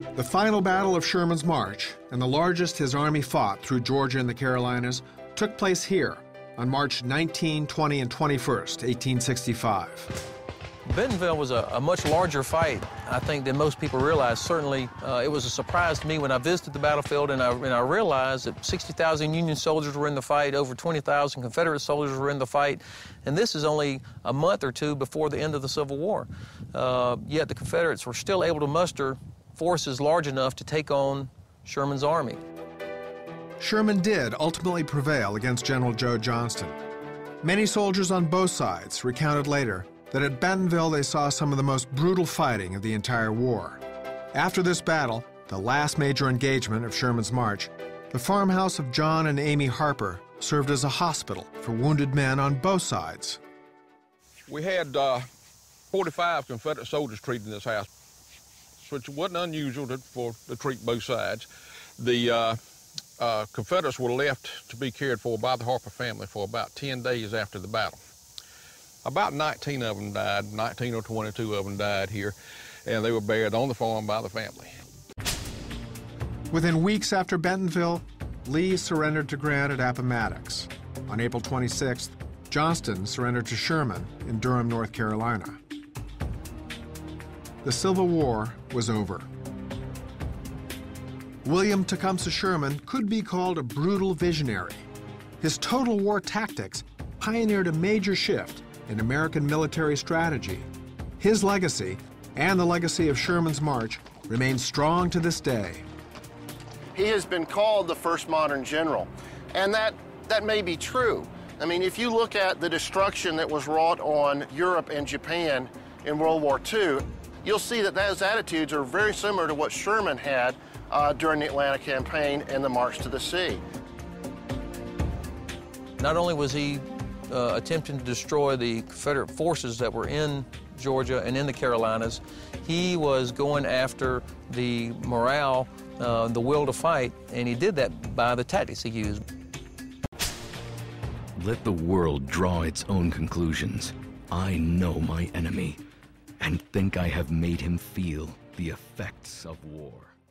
The final battle of Sherman's March, and the largest his army fought through Georgia and the Carolinas, took place here on March 19, 20, and 21st, 1865. Bentonville was a much larger fight, I think, than most people realize. Certainly, it was a surprise to me when I visited the battlefield and I realized that 60,000 Union soldiers were in the fight, over 20,000 Confederate soldiers were in the fight, and this is only a month or two before the end of the Civil War. Yet the Confederates were still able to muster forces large enough to take on Sherman's army. Sherman did ultimately prevail against General Joe Johnston. Many soldiers on both sides recounted later that at Bentonville they saw some of the most brutal fighting of the entire war. After this battle, the last major engagement of Sherman's march, the farmhouse of John and Amy Harper served as a hospital for wounded men on both sides. We had 45 Confederate soldiers treated in this house, which wasn't unusual to treat both sides. The Confederates were left to be cared for by the Harper family for about 10 days after the battle. About 19 of them died, 19 or 22 of them died here, and they were buried on the farm by the family. Within weeks after Bentonville, Lee surrendered to Grant at Appomattox. On April 26th, Johnston surrendered to Sherman in Durham, North Carolina. The Civil War was over. William Tecumseh Sherman could be called a brutal visionary. His total war tactics pioneered a major shift in American military strategy. His legacy, and the legacy of Sherman's march, remains strong to this day. He has been called the first modern general, and that may be true. I mean, if you look at the destruction that was wrought on Europe and Japan in World War II, you'll see that those attitudes are very similar to what Sherman had during the Atlanta campaign and the March to the Sea. Not only was he attempting to destroy the Confederate forces that were in Georgia and in the Carolinas, he was going after the morale, the will to fight, and he did that by the tactics he used. Let the world draw its own conclusions. I know my enemy, and think I have made him feel the effects of war.